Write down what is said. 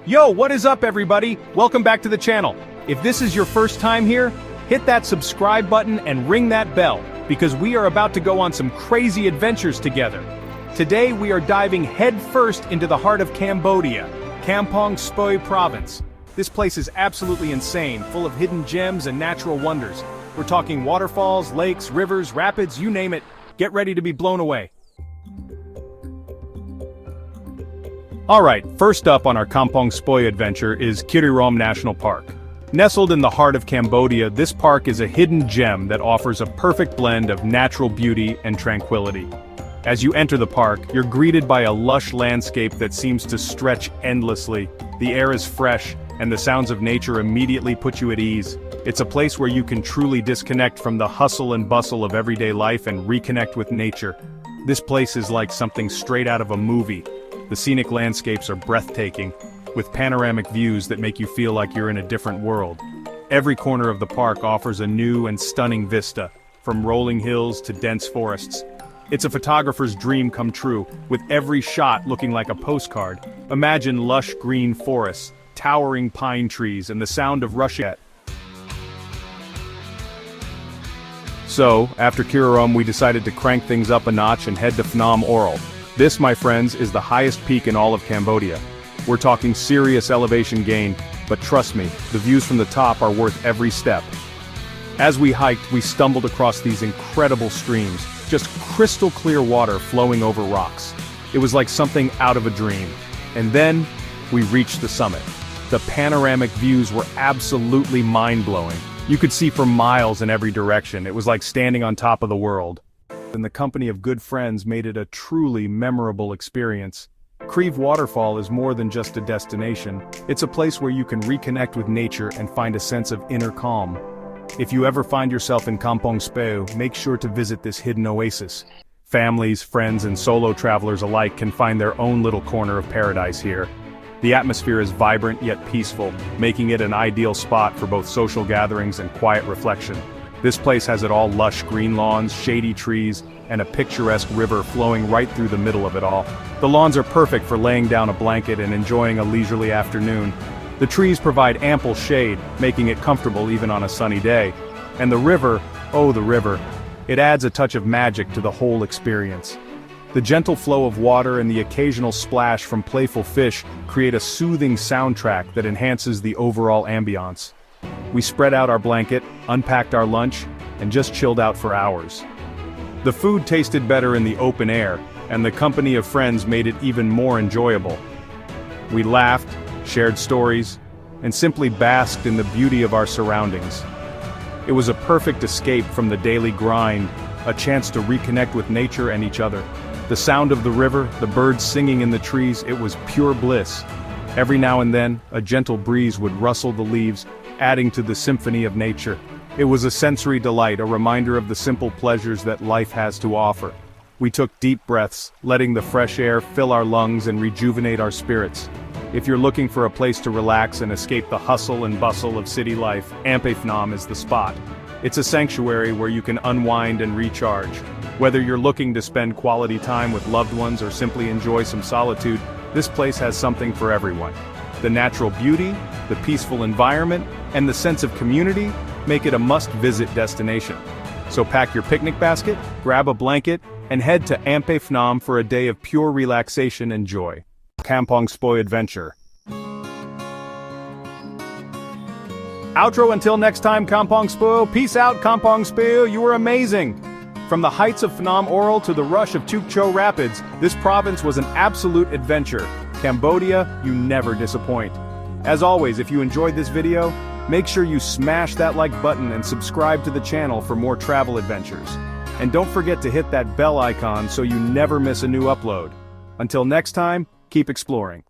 Yo, what is up everybody? Welcome back to the channel. If this is your first time here, hit that subscribe button and ring that bell, because we are about to go on some crazy adventures together. Today we are diving headfirst into the heart of Cambodia, Kampong Speu province. This place is absolutely insane, full of hidden gems and natural wonders. We're talking waterfalls, lakes, rivers, rapids, you name it. Get ready to be blown away. Alright, first up on our Kampong Speu adventure is Kirirom National Park. Nestled in the heart of Cambodia, this park is a hidden gem that offers a perfect blend of natural beauty and tranquility. As you enter the park, you're greeted by a lush landscape that seems to stretch endlessly. The air is fresh, and the sounds of nature immediately put you at ease. It's a place where you can truly disconnect from the hustle and bustle of everyday life and reconnect with nature. This place is like something straight out of a movie. The scenic landscapes are breathtaking, with panoramic views that make you feel like you're in a different world. Every corner of the park offers a new and stunning vista, from rolling hills to dense forests. It's a photographer's dream come true, with every shot looking like a postcard. Imagine lush green forests, towering pine trees, and the sound of rushing. So, after Kirirom, we decided to crank things up a notch and head to Phnom Aural. This, my friends, is the highest peak in all of Cambodia. We're talking serious elevation gain, but trust me, the views from the top are worth every step. As we hiked, we stumbled across these incredible streams, just crystal clear water flowing over rocks. It was like something out of a dream. And then, we reached the summit. The panoramic views were absolutely mind-blowing. You could see for miles in every direction. It was like standing on top of the world. And the company of good friends made it a truly memorable experience. Creve Waterfall is more than just a destination. It's a place where you can reconnect with nature and find a sense of inner calm. If you ever find yourself in Kampong Speu, make sure to visit this hidden oasis. Families, friends, and solo travelers alike can find their own little corner of paradise here. The atmosphere is vibrant yet peaceful, making it an ideal spot for both social gatherings and quiet reflection. This place has it all: lush green lawns, shady trees, and a picturesque river flowing right through the middle of it all. The lawns are perfect for laying down a blanket and enjoying a leisurely afternoon. The trees provide ample shade, making it comfortable even on a sunny day. And the river, oh the river, it adds a touch of magic to the whole experience. The gentle flow of water and the occasional splash from playful fish create a soothing soundtrack that enhances the overall ambiance. We spread out our blanket, unpacked our lunch, and just chilled out for hours. The food tasted better in the open air, and the company of friends made it even more enjoyable. We laughed, shared stories, and simply basked in the beauty of our surroundings. It was a perfect escape from the daily grind, a chance to reconnect with nature and each other. The sound of the river, the birds singing in the trees, it was pure bliss. Every now and then, a gentle breeze would rustle the leaves, adding to the symphony of nature. It was a sensory delight, a reminder of the simple pleasures that life has to offer. We took deep breaths, letting the fresh air fill our lungs and rejuvenate our spirits. If you're looking for a place to relax and escape the hustle and bustle of city life, Ampe Phnom is the spot. It's a sanctuary where you can unwind and recharge. Whether you're looking to spend quality time with loved ones or simply enjoy some solitude, this place has something for everyone. The natural beauty, the peaceful environment, and the sense of community make it a must-visit destination. So pack your picnic basket, grab a blanket, and head to Ampe Phnom for a day of pure relaxation and joy. Kampong Speu adventure. Outro until next time, Kampong Speu. Peace out, Kampong Speu. You were amazing. From the heights of Phnom Aural to the rush of Tuk Cho Rapids, this province was an absolute adventure. Cambodia, you never disappoint. As always, if you enjoyed this video, make sure you smash that like button and subscribe to the channel for more travel adventures. And don't forget to hit that bell icon so you never miss a new upload. Until next time, keep exploring.